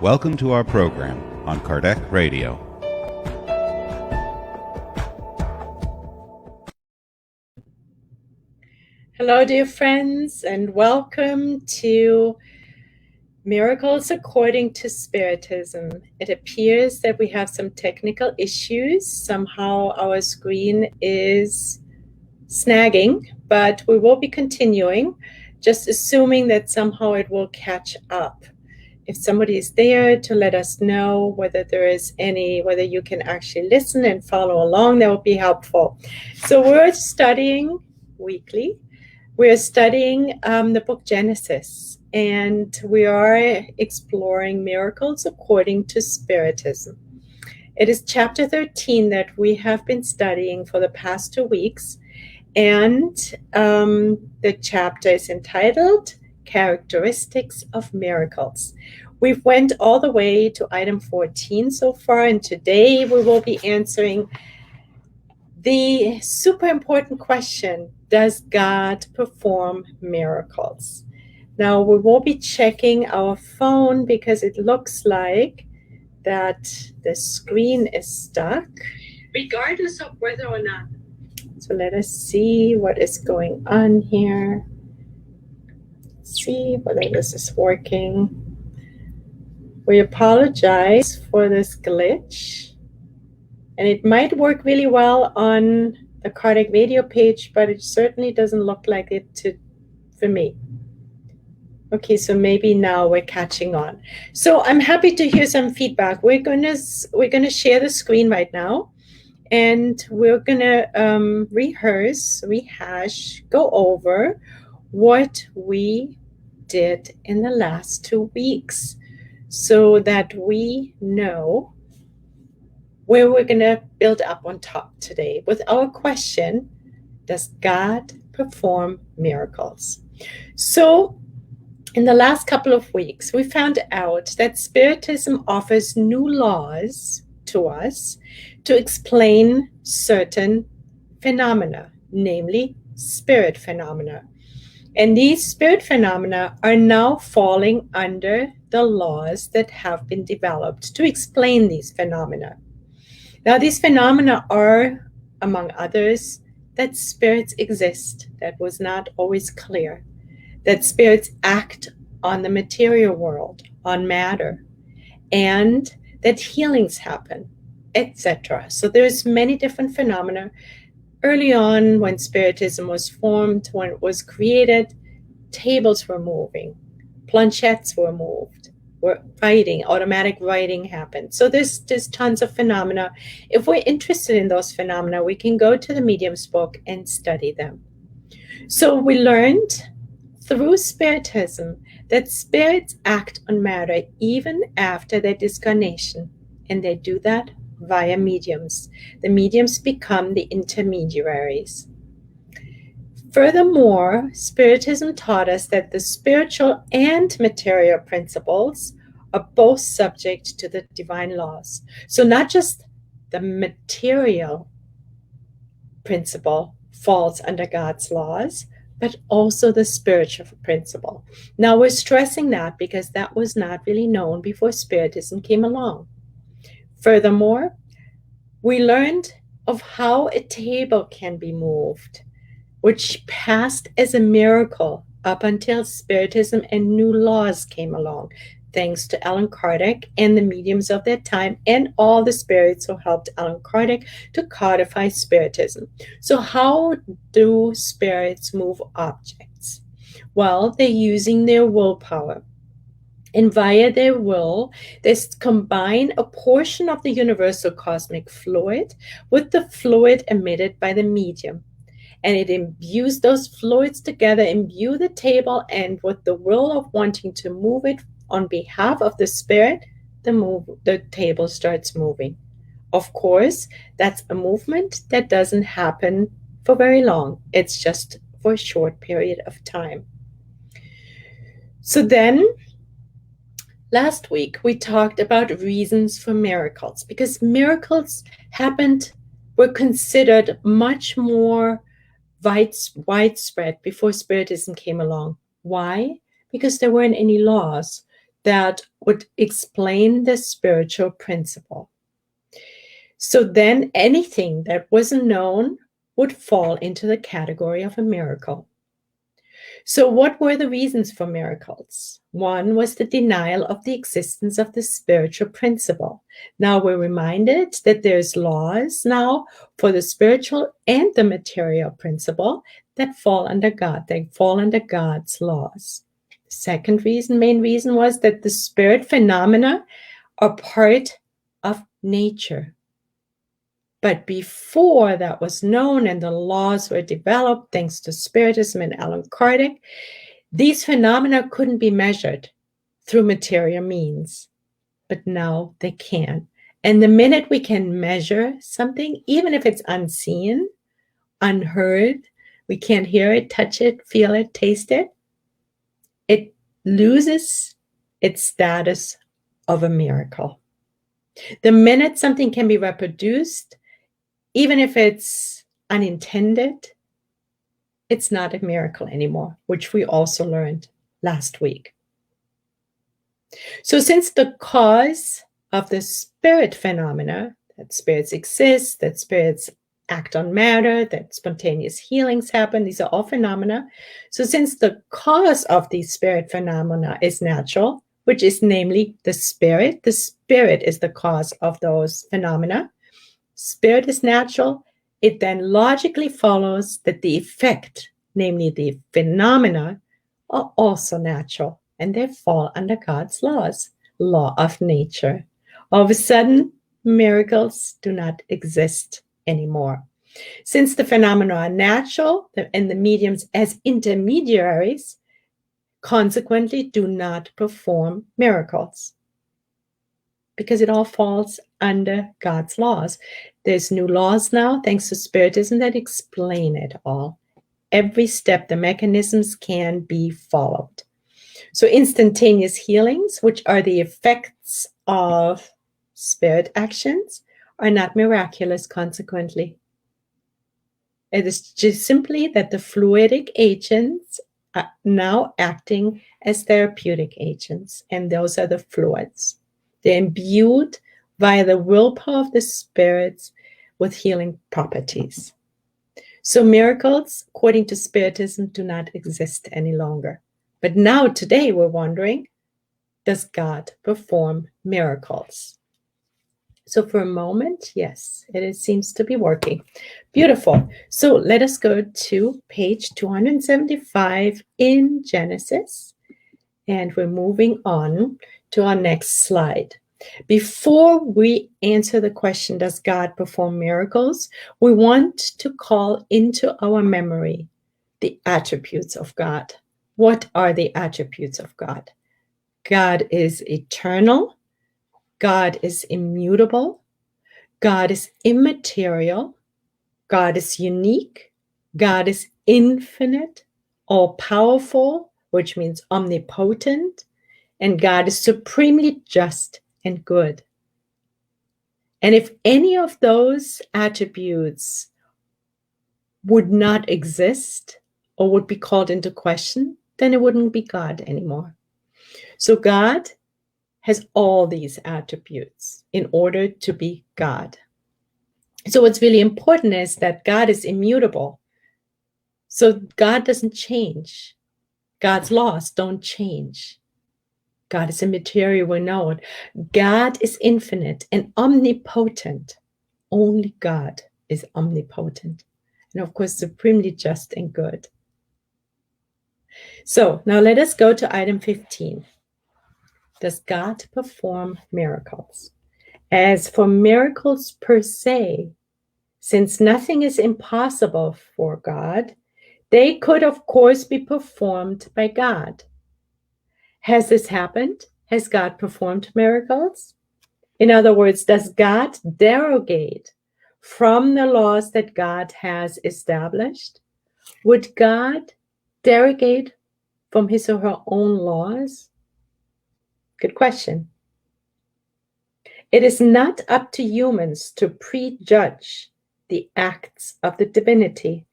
Welcome to our program on Kardec Radio. Hello, dear friends, and welcome to Miracles According to Spiritism. It appears that we have some technical issues. Somehow our screen is snagging, but we will be continuing, just assuming that somehow it will catch up. If somebody is there to let us know whether whether you can actually listen and follow along, that would be helpful. So we're studying weekly. We're studying the book Genesis, and we are exploring miracles according to Spiritism. It is chapter 13 that we have been studying for the past 2 weeks, and the chapter is entitled Characteristics of Miracles. We've went all the way to item 14 so far, and today we will be answering the super important question, does God perform miracles? Now, we will be checking our phone because it looks like that the screen is stuck, regardless of whether or not. So let us see what is going on here. See whether this is working. We apologize for this glitch. And it might work really well on the Kardec video page, but it certainly doesn't look like it for me. Okay, so maybe now we're catching on. So I'm happy to hear some feedback. We're gonna share the screen right now, and we're gonna rehash, go over what we did in the last 2 weeks, so that we know where we're going to build up on top today with our question, does God perform miracles? So in the last couple of weeks, we found out that Spiritism offers new laws to us to explain certain phenomena, namely spirit phenomena. And these spirit phenomena are now falling under the laws that have been developed to explain these phenomena. Now, these phenomena are, among others, that spirits exist. That was not always clear. That spirits act on the material world, on matter, and that healings happen, etc. So there's many different phenomena. Early on, when Spiritism was formed, when it was created, tables were moving, planchettes were moved, automatic writing happened. So there's tons of phenomena. If we're interested in those phenomena, we can go to the medium's book and study them. So we learned through Spiritism that spirits act on matter even after their discarnation, and they do that via mediums. The mediums become the intermediaries. Furthermore, Spiritism taught us that the spiritual and material principles are both subject to the divine laws. So not just the material principle falls under God's laws, but also the spiritual principle. Now, we're stressing that because that was not really known before Spiritism came along. Furthermore, we learned of how a table can be moved, which passed as a miracle up until Spiritism and new laws came along, thanks to Allan Kardec and the mediums of that time and all the spirits who helped Allan Kardec to codify Spiritism. So how do spirits move objects? Well, they're using their willpower. And via their will, they combine a portion of the universal cosmic fluid with the fluid emitted by the medium. And it imbues those fluids together, imbue the table, and with the will of wanting to move it on behalf of the spirit, the table starts moving. Of course, that's a movement that doesn't happen for very long. It's just for a short period of time. So then, last week, we talked about reasons for miracles, because miracles were considered much more widespread before Spiritism came along. Why? Because there weren't any laws that would explain the spiritual principle. So then anything that wasn't known would fall into the category of a miracle. So what were the reasons for miracles? One was the denial of the existence of the spiritual principle. Now we're reminded that there's laws now for the spiritual and the material principle that fall under God. They fall under God's laws. The second reason, main reason, was that the spirit phenomena are part of nature. But before that was known and the laws were developed, thanks to Spiritism and Allan Kardec, these phenomena couldn't be measured through material means. But now they can. And the minute we can measure something, even if it's unseen, unheard, we can't hear it, touch it, feel it, taste it, it loses its status of a miracle. The minute something can be reproduced, even if it's unintended, it's not a miracle anymore, which we also learned last week. So since the cause of the spirit phenomena, that spirits exist, that spirits act on matter, that spontaneous healings happen, these are all phenomena. So since the cause of these spirit phenomena is natural, which is namely the spirit is the cause of those phenomena. Spirit is natural, it then logically follows that the effect, namely the phenomena, are also natural, and they fall under God's laws, law of nature. All of a sudden, miracles do not exist anymore. Since the phenomena are natural, and the mediums as intermediaries, consequently do not perform miracles, because it all falls under God's laws. There's new laws now, thanks to Spiritism, that explain it all. Every step, the mechanisms can be followed. So instantaneous healings, which are the effects of spirit actions, are not miraculous consequently. It is just simply that the fluidic agents are now acting as therapeutic agents, and those are the fluids. They're imbued via the willpower of the spirits with healing properties. So miracles, according to Spiritism, do not exist any longer. But now, today, we're wondering, does God perform miracles? So for a moment, yes, it seems to be working. Beautiful. So let us go to page 275 in Genesis. And we're moving on to our next slide. Before we answer the question, does God perform miracles? We want to call into our memory the attributes of God. What are the attributes of God? God is eternal. God is immutable. God is immaterial. God is unique. God is infinite, all-powerful, which means omnipotent. And God is supremely just and good. And if any of those attributes would not exist or would be called into question, then it wouldn't be God anymore. So God has all these attributes in order to be God. So what's really important is that God is immutable. So God doesn't change. God's laws don't change. God is immaterial, we know it. God is infinite and omnipotent. Only God is omnipotent. And of course, supremely just and good. So now let us go to item 15. Does God perform miracles? As for miracles per se, since nothing is impossible for God, they could, of course, be performed by God. Has this happened? Has God performed miracles? In other words, does God derogate from the laws that God has established? Would God derogate from his or her own laws? Good question. It is not up to humans to prejudge the acts of the divinity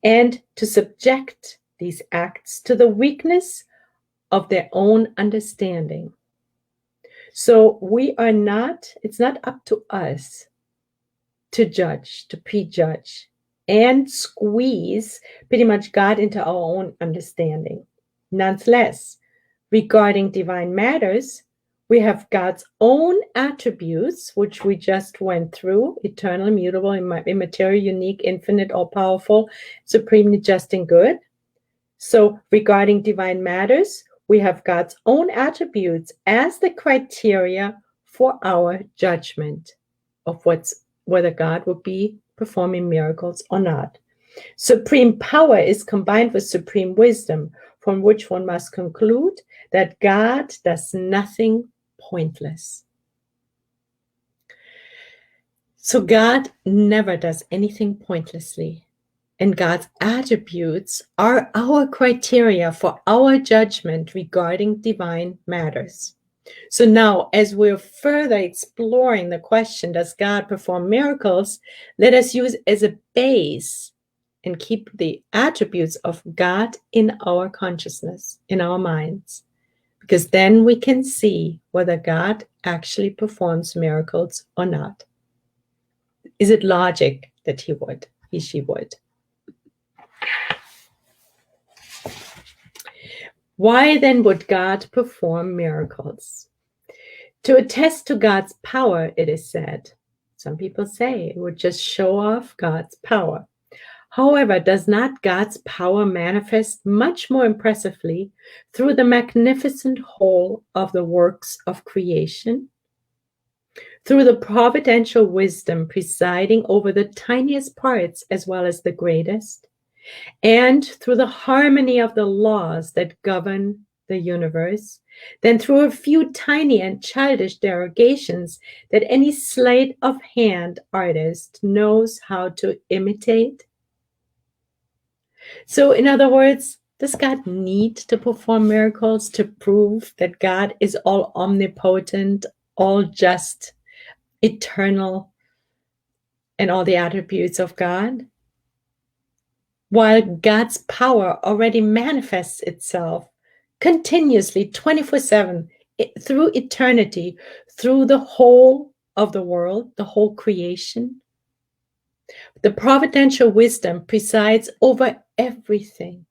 and to subject these acts to the weakness of their own understanding. So it's not up to us to judge, to prejudge, and squeeze pretty much God into our own understanding. Nonetheless, regarding divine matters, we have God's own attributes, which we just went through: eternal, immutable, immaterial, unique, infinite, all-powerful, supremely just and good. So regarding divine matters, we have God's own attributes as the criteria for our judgment of whether God would be performing miracles or not. Supreme power is combined with supreme wisdom, from which one must conclude that God does nothing pointless. So God never does anything pointlessly. And God's attributes are our criteria for our judgment regarding divine matters. So now, as we're further exploring the question, does God perform miracles? Let us use as a base and keep the attributes of God in our consciousness, in our minds, because then we can see whether God actually performs miracles or not. Is it logic that she would? Why then would God perform miracles? To attest to God's power, it is said. Some people say it would just show off God's power. However, does not God's power manifest much more impressively through the magnificent whole of the works of creation? Through the providential wisdom presiding over the tiniest parts as well as the greatest? And through the harmony of the laws that govern the universe, than through a few tiny and childish derogations that any sleight of hand artist knows how to imitate? So, in other words, does God need to perform miracles to prove that God is all omnipotent, all just, eternal, and all the attributes of God? While God's power already manifests itself continuously 24/7 through eternity, through the whole of the world, the whole creation. The providential wisdom presides over everything.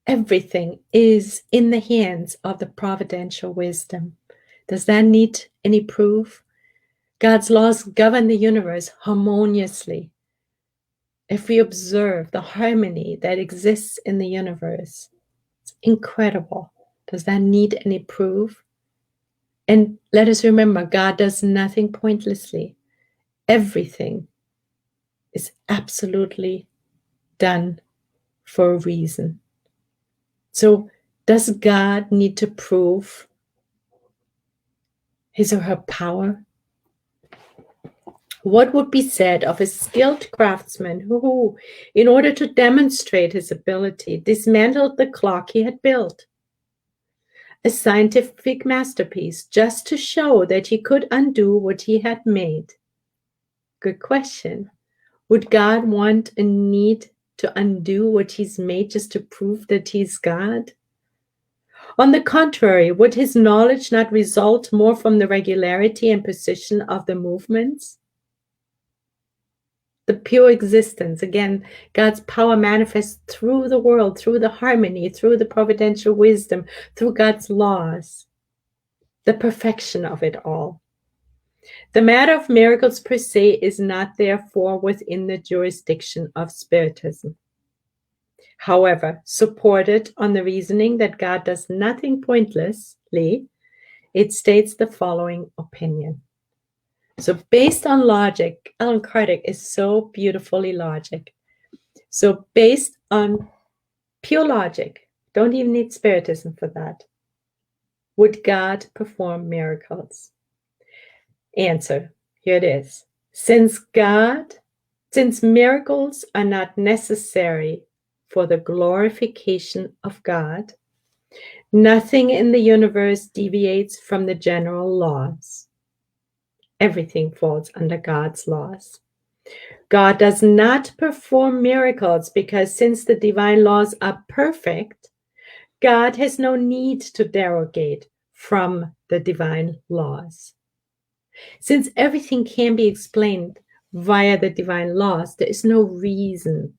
Everything is in the hands of the providential wisdom. Does that need any proof? God's laws govern the universe harmoniously. If we observe the harmony that exists in the universe, it's incredible. Does that need any proof? And let us remember, God does nothing pointlessly. Everything is absolutely done for a reason. So does God need to prove his or her power? What would be said of a skilled craftsman who, in order to demonstrate his ability, dismantled the clock he had built? A scientific masterpiece, just to show that he could undo what he had made. Good question. Would God want and need to undo what he's made just to prove that he's God? On the contrary, would his knowledge not result more from the regularity and precision of the movements? The pure existence, again, God's power manifests through the world, through the harmony, through the providential wisdom, through God's laws, the perfection of it all. The matter of miracles per se is not therefore within the jurisdiction of Spiritism. However, supported on the reasoning that God does nothing pointlessly, it states the following opinion. So based on logic, Allan Kardec is so beautifully logic. So based on pure logic, don't even need Spiritism for that, would God perform miracles? Answer, here it is. Since miracles are not necessary for the glorification of God, nothing in the universe deviates from the general laws. Everything falls under God's laws. God does not perform miracles because since the divine laws are perfect, God has no need to derogate from the divine laws. Since everything can be explained via the divine laws, there is no reason.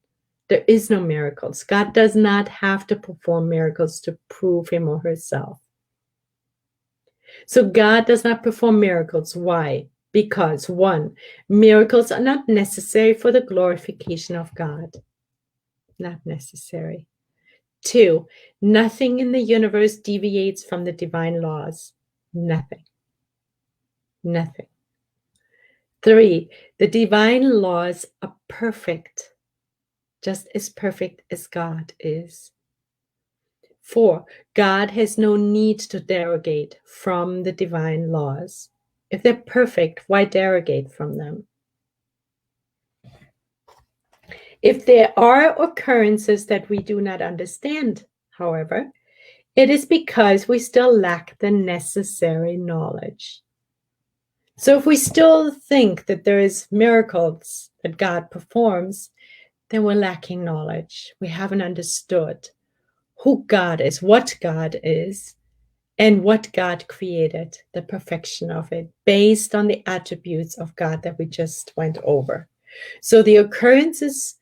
There is no miracles. God does not have to perform miracles to prove him or herself. So God does not perform miracles. Why? Because 1, miracles are not necessary for the glorification of God. Not necessary. 2, nothing in the universe deviates from the divine laws. Nothing. Nothing. 3, the divine laws are perfect, just as perfect as God is. 4, God has no need to derogate from the divine laws. If they're perfect, why derogate from them? If there are occurrences that we do not understand, however, it is because we still lack the necessary knowledge. So if we still think that there is miracles that God performs, then we're lacking knowledge. We haven't understood who God is, what God is, and what God created, the perfection of it, based on the attributes of God that we just went over. So the occurrences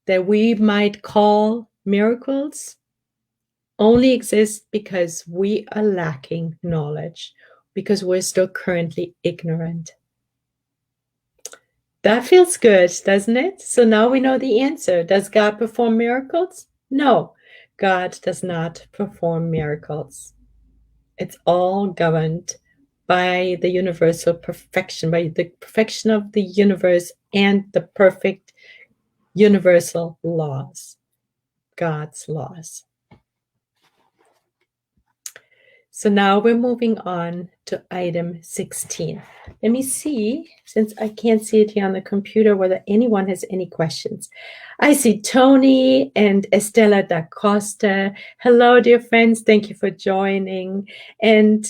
that we might call miracles only exist because we are lacking knowledge, because we're still currently ignorant. That feels good, doesn't it? So now we know the answer. Does God perform miracles? No, God does not perform miracles. It's all governed by the universal perfection, by the perfection of the universe and the perfect universal laws, God's laws. So now we're moving on to item 16. Let me see, since I can't see it here on the computer, whether anyone has any questions. I see Tony and Estela da Costa. Hello, dear friends. Thank you for joining. And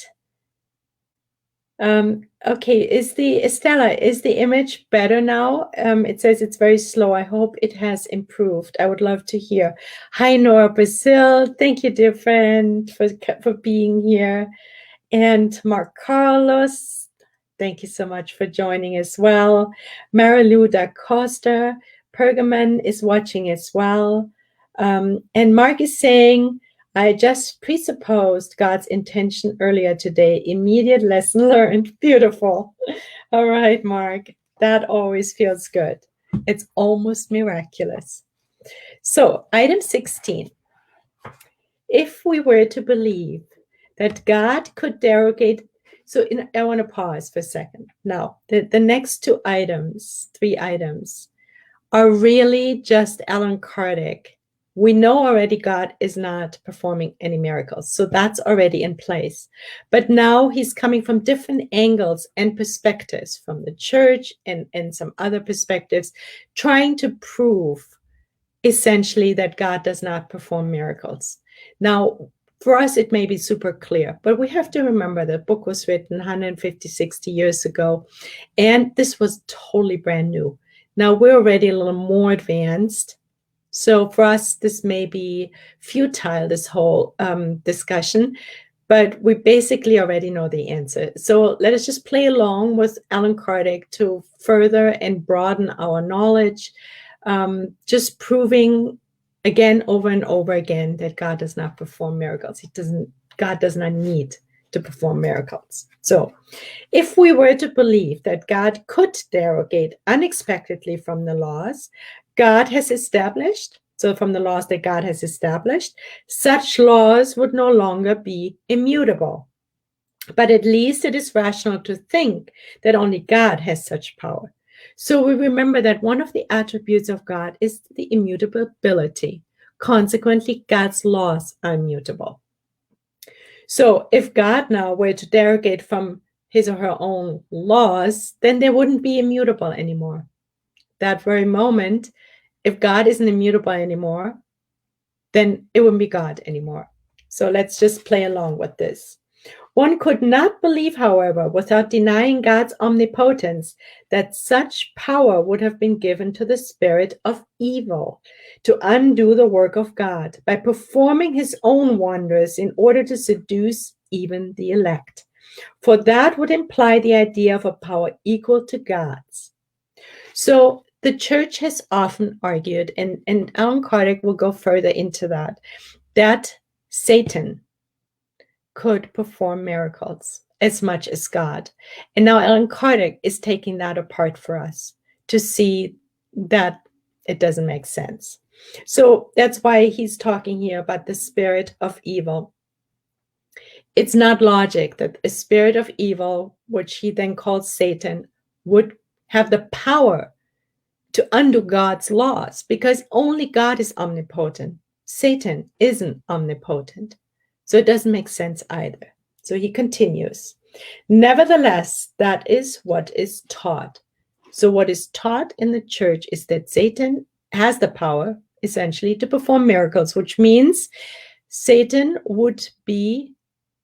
okay, is the image better now? It says it's very slow. I hope it has improved. I would love to hear. Hi, Nora Brazil. Thank you, dear friend, for being here. And Mark Carlos, thank you so much for joining as well. Marilu da Costa, Pergamon is watching as well. And Mark is saying, I just presupposed God's intention earlier today. Immediate lesson learned. Beautiful. All right, Mark. That always feels good. It's almost miraculous. So, item 16. If we were to believe that God could derogate, I want to pause for a second. Now, the next 3 items, are really just Allan Kardec. We know already God is not performing any miracles, so that's already in place. But now he's coming from different angles and perspectives from the church and some other perspectives, trying to prove essentially that God does not perform miracles. Now, for us, it may be super clear, but we have to remember the book was written 150, 60 years ago, and this was totally brand new. Now, we're already a little more advanced. So for us, this may be futile, this whole discussion, but we basically already know the answer. So let us just play along with Allan Kardec to further and broaden our knowledge, just proving again, over and over again, that God does not perform miracles. God does not need to perform miracles. So if we were to believe that God could derogate unexpectedly from the laws God has established, so from the laws that God has established, such laws would no longer be immutable. But at least it is rational to think that only God has such power. So we remember that one of the attributes of God is the immutability. Consequently, God's laws are immutable. So if God now were to derogate from his or her own laws, then they wouldn't be immutable anymore. That very moment, if God isn't immutable anymore, then it wouldn't be God anymore. So let's just play along with this. One could not believe, however, without denying God's omnipotence, that such power would have been given to the spirit of evil to undo the work of God by performing his own wonders in order to seduce even the elect. For that would imply the idea of a power equal to God's. So the church has often argued, and Alan Kardec will go further into that Satan could perform miracles as much as God. And now Alan Kardec is taking that apart for us to see that it doesn't make sense. So that's why he's talking here about the spirit of evil. It's not logic that a spirit of evil, which he then calls Satan, would have the power to undo God's laws, because only God is omnipotent. Satan isn't omnipotent. So it doesn't make sense either. So he continues. Nevertheless, that is what is taught. So what is taught in the church is that Satan has the power, essentially, to perform miracles, which means Satan would be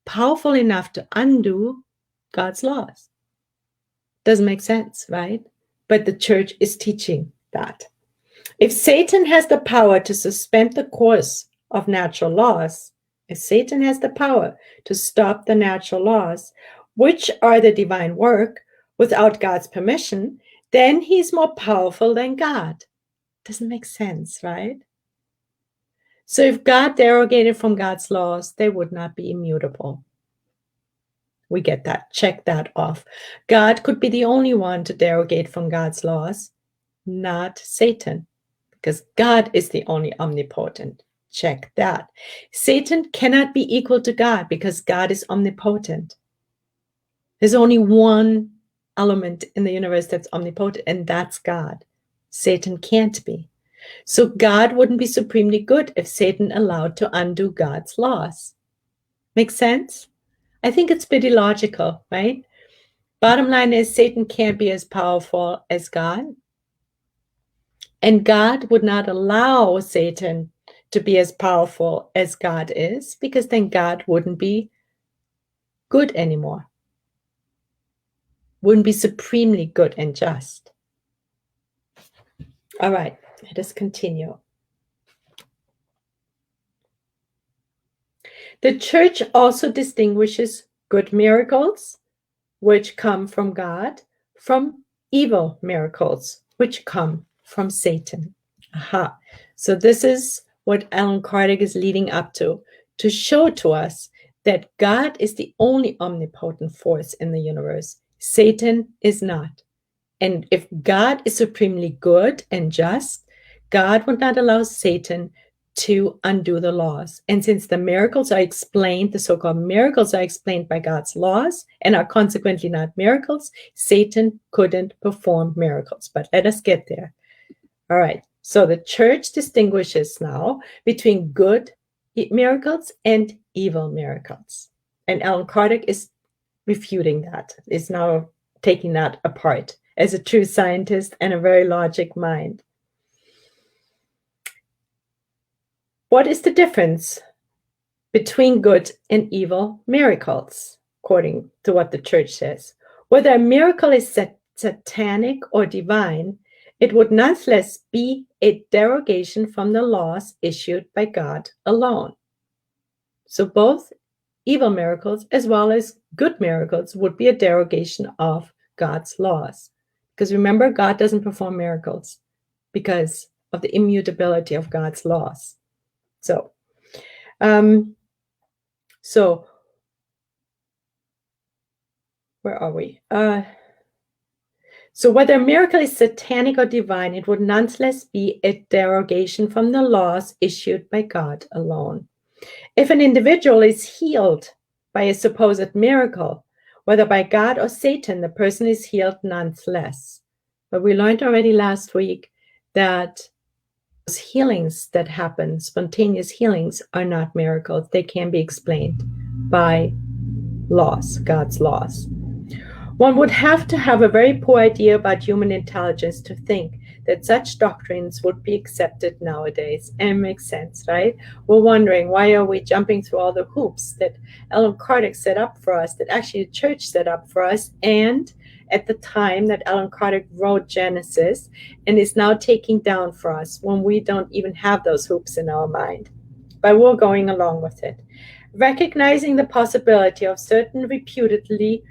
powerful enough to undo God's laws. Doesn't make sense, right? But the church is teaching that. If Satan has the power to suspend the course of natural laws, if Satan has the power to stop the natural laws, which are the divine work, without God's permission, then he's more powerful than God. Doesn't make sense, right? So if God derogated from God's laws, they would not be immutable. We get that. Check that off. God could be the only one to derogate from God's laws, not Satan, because God is the only omnipotent. Check that. Satan cannot be equal to God because God is omnipotent. There's only one element in the universe that's omnipotent, and that's God. Satan can't be. So God wouldn't be supremely good if Satan allowed to undo God's laws. Make sense? I think it's pretty logical, right? Bottom line is Satan can't be as powerful as God. And God would not allow Satan to be as powerful as God is, because then God wouldn't be good anymore. Wouldn't be supremely good and just. All right, let us continue. The church also distinguishes good miracles, which come from God, from evil miracles, which come from Satan. Aha. So this is what Alan Kardec is leading up to show to us that God is the only omnipotent force in the universe. Satan is not. And if God is supremely good and just, God would not allow Satan to undo the laws. And since the miracles are explained, the so-called miracles are explained by God's laws and are consequently not miracles, Satan couldn't perform miracles. But let us get there. All right. So the church distinguishes now between good miracles and evil miracles. And Alan Kardec is refuting that, is now taking that apart as a true scientist and a very logic mind. What is the difference between good and evil miracles, according to what the church says? Whether a miracle is satanic or divine, it would nonetheless be a derogation from the laws issued by God alone. So both evil miracles as well as good miracles would be a derogation of God's laws. Because remember, God doesn't perform miracles because of the immutability of God's laws. So where are we? So whether a miracle is satanic or divine, it would nonetheless be a derogation from the laws issued by God alone. If an individual is healed by a supposed miracle, whether by God or Satan, the person is healed nonetheless. But we learned already last week that those healings that happen, spontaneous healings, are not miracles. They can be explained by laws, God's laws. One would have to have a very poor idea about human intelligence to think that such doctrines would be accepted nowadays. And it makes sense, right? We're wondering, why are we jumping through all the hoops that Alan Kardec set up for us, that actually the church set up for us, and at the time that Alan Kardec wrote Genesis and is now taking down for us when we don't even have those hoops in our mind. But we're going along with it. Recognizing the possibility of certain reputedly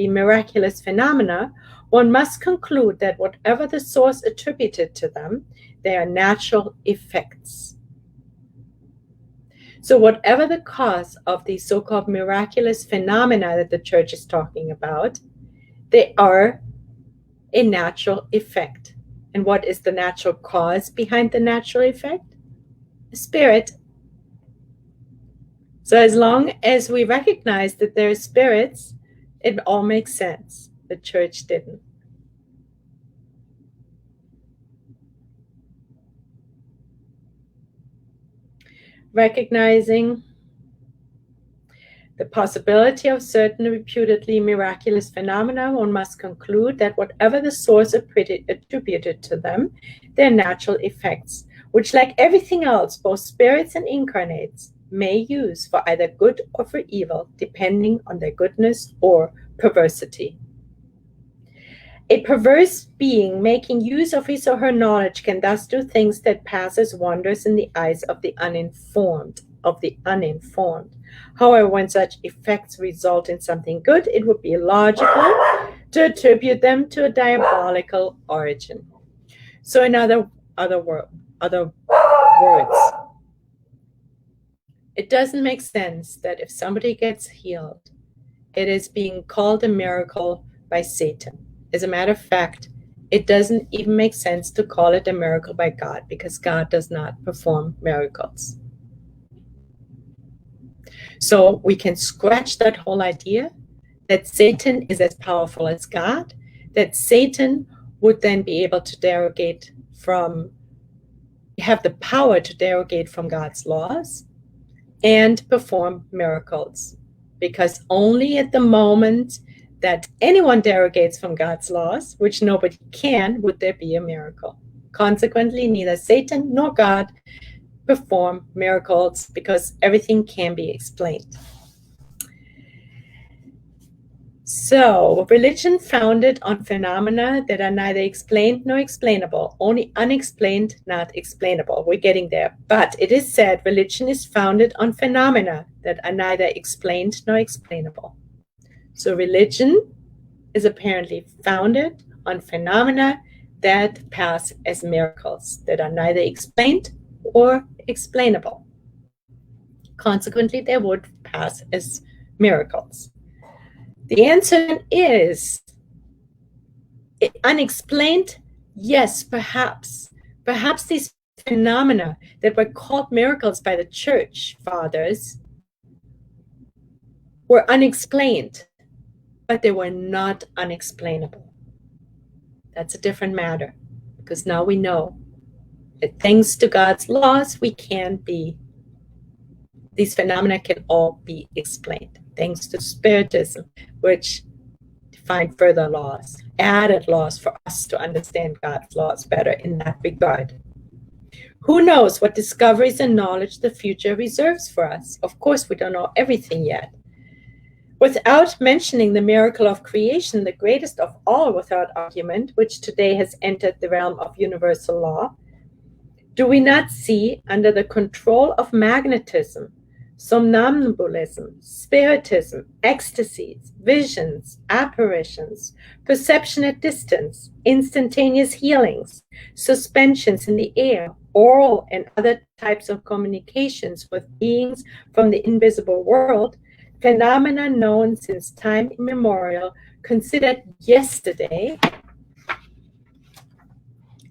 miraculous phenomena, one must conclude that whatever the source attributed to them, they are natural effects. So whatever the cause of these so-called miraculous phenomena that the church is talking about, they are a natural effect. And what is the natural cause behind the natural effect? A spirit. So as long as we recognize that there are spirits, it all makes sense. The church didn't. Recognizing the possibility of certain reputedly miraculous phenomena, one must conclude that whatever the source attributed to them, they're natural effects, which, like everything else, both spirits and incarnates may use for either good or for evil, depending on their goodness or perversity. A perverse being making use of his or her knowledge can thus do things that pass as wonders in the eyes of the uninformed. However, when such effects result in something good, it would be logical to attribute them to a diabolical origin. So in other words, it doesn't make sense that if somebody gets healed, it is being called a miracle by Satan. As a matter of fact, it doesn't even make sense to call it a miracle by God, because God does not perform miracles. So we can scratch that whole idea that Satan is as powerful as God, that Satan would then be able to have the power to derogate from God's laws and perform miracles. Because only at the moment that anyone derogates from God's laws, which nobody can, would there be a miracle. Consequently, neither Satan nor God perform miracles, because everything can be explained. So, religion founded on phenomena that are neither explained nor explainable, only unexplained, not explainable. We're getting there. But it is said religion is founded on phenomena that are neither explained nor explainable. So religion is apparently founded on phenomena that pass as miracles, that are neither explained or explainable. Consequently, they would pass as miracles. The answer is unexplained. Yes, perhaps. Perhaps these phenomena that were called miracles by the church fathers were unexplained, but they were not unexplainable. That's a different matter, because now we know that thanks to God's laws, these phenomena can all be explained. Thanks to Spiritism, which defined further laws, added laws for us to understand God's laws better in that regard. Who knows what discoveries and knowledge the future reserves for us? Of course, we don't know everything yet. Without mentioning the miracle of creation, the greatest of all without argument, which today has entered the realm of universal law, do we not see, under the control of magnetism, somnambulism, spiritism, ecstasies, visions, apparitions, perception at distance, instantaneous healings, suspensions in the air, oral and other types of communications with beings from the invisible world, phenomena known since time immemorial, considered yesterday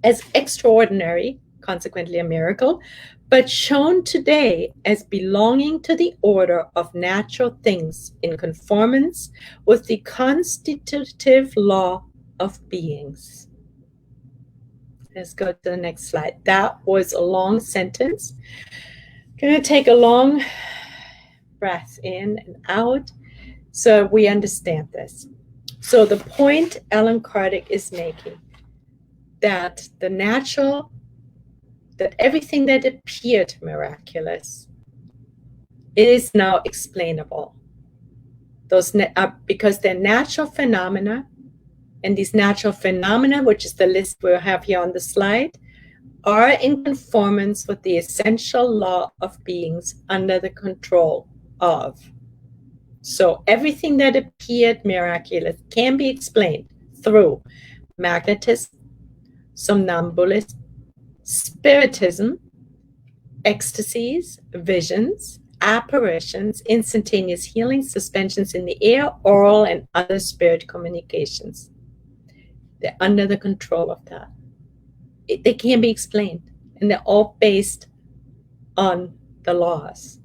as extraordinary, consequently a miracle, but shown today as belonging to the order of natural things in conformance with the constitutive law of beings. Let's go to the next slide. That was a long sentence. I'm going to take a long breath in and out so we understand this. So the point Allan Kardec is making, that everything that appeared miraculous, it is now explainable. Because they're natural phenomena, and these natural phenomena, which is the list we have here on the slide, are in conformance with the essential law of beings under the control of. So everything that appeared miraculous can be explained through magnetism, somnambulism, spiritism, ecstasies, visions, apparitions, instantaneous healing, suspensions in the air, oral and other spirit communications. They're under the control of that. They can't be explained, and they're all based on the laws.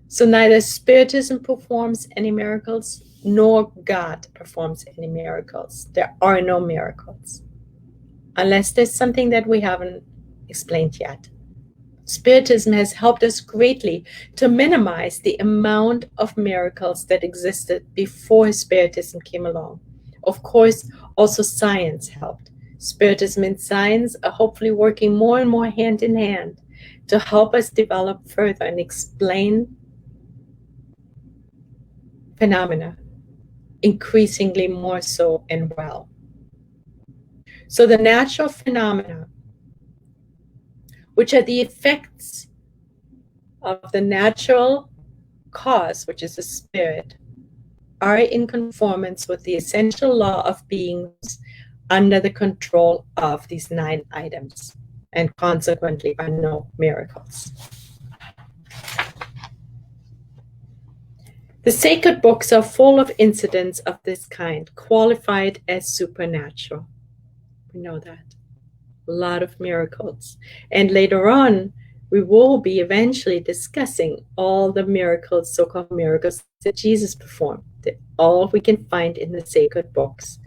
So neither Spiritism performs any miracles, nor God performs any miracles. There are no miracles, unless there's something that we haven't explained yet. Spiritism has helped us greatly to minimize the amount of miracles that existed before Spiritism came along. Of course, also science helped. Spiritism and science are hopefully working more and more hand in hand to help us develop further and explain phenomena, increasingly more so and well. So the natural phenomena, which are the effects of the natural cause, which is the spirit, are in conformance with the essential law of beings under the control of these 9 items, and consequently are no miracles. The sacred books are full of incidents of this kind, qualified as supernatural. We know that. A lot of miracles. And later on, we will be eventually discussing all the miracles, so-called miracles that Jesus performed, all we can find in the sacred books.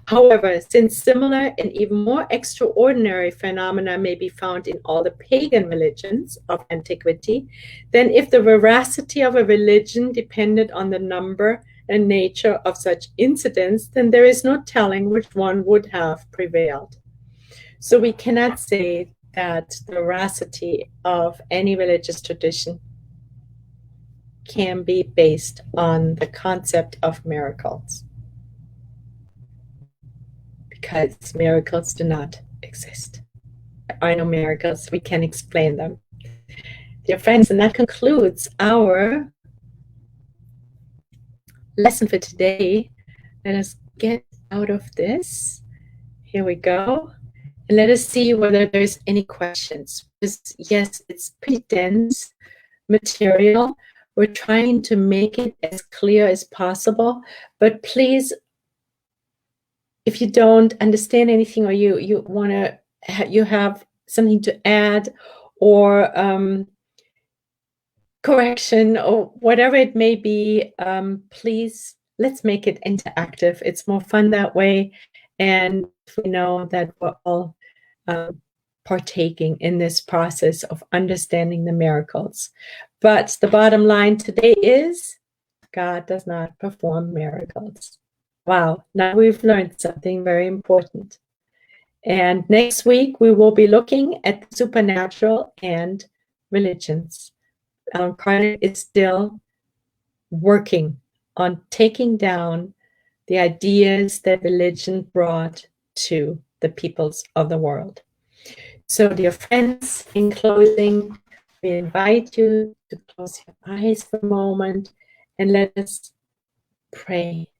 However, since similar and even more extraordinary phenomena may be found in all the pagan religions of antiquity, then if the veracity of a religion depended on the number and nature of such incidents, then there is no telling which one would have prevailed. So we cannot say that the veracity of any religious tradition can be based on the concept of miracles, because miracles do not exist. There are no miracles. We can explain them. Dear friends, and that concludes our lesson for today. Let us get out of this. Here we go. And let us see whether there's any questions. Because yes, it's pretty dense material. We're trying to make it as clear as possible, but please, if you don't understand anything, or you want to, you have something to add, or correction, or whatever it may be, please, let's make it interactive. It's more fun that way, and we know that we're all partaking in this process of understanding the miracles. But the bottom line today is God does not perform miracles. Wow, now we've learned something very important. And next week, we will be looking at the supernatural and religions. Alan Kardec is still working on taking down the ideas that religion brought to the peoples of the world. So, dear friends, in closing, we invite you to close your eyes for a moment and let us pray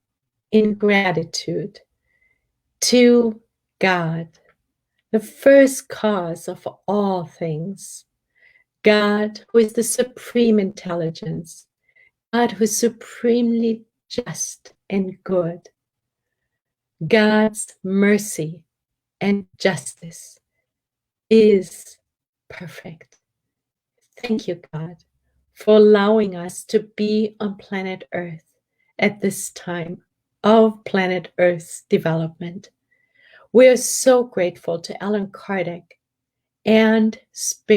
in gratitude to God, the first cause of all things, God who is the supreme intelligence, God who is supremely just and good, God's mercy and justice is perfect. Thank you, God, for allowing us to be on planet Earth at this time of planet Earth's development. We are so grateful to Allan Kardec and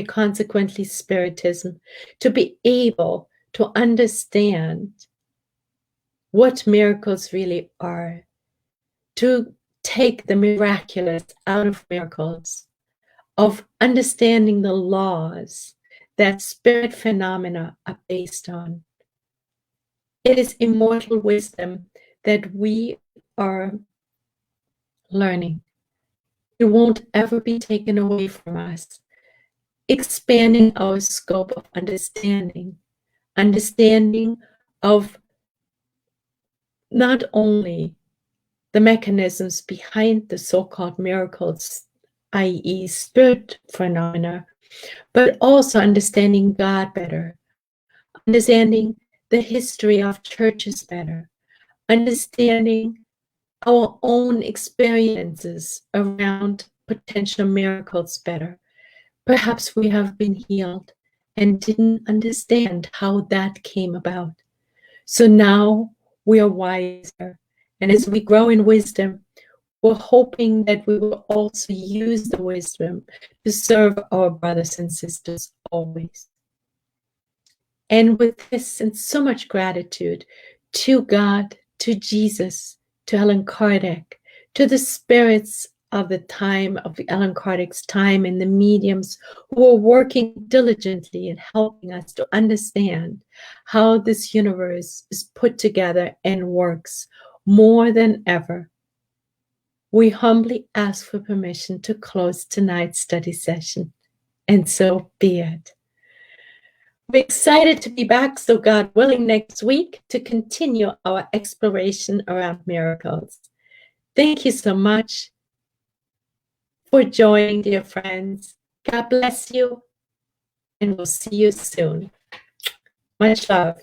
consequently Spiritism to be able to understand what miracles really are, to take the miraculous out of miracles, of understanding the laws that spirit phenomena are based on. It is immortal wisdom that we are learning. It won't ever be taken away from us, expanding our scope of understanding understanding of not only the mechanisms behind the so-called miracles, i.e. spirit phenomena, but also understanding God better, understanding the history of churches better, understanding our own experiences around potential miracles better. Perhaps we have been healed and didn't understand how that came about. So now we are wiser. And as we grow in wisdom, we're hoping that we will also use the wisdom to serve our brothers and sisters always. And with this and so much gratitude to God, to Jesus, to Allan Kardec, to the spirits of the time of Allan Kardec's time and the mediums who are working diligently in helping us to understand how this universe is put together and works more than ever. We humbly ask for permission to close tonight's study session, and so be it. We're excited to be back, so God willing, next week to continue our exploration around miracles. Thank you so much for joining, dear friends. God bless you, and we'll see you soon. Much love.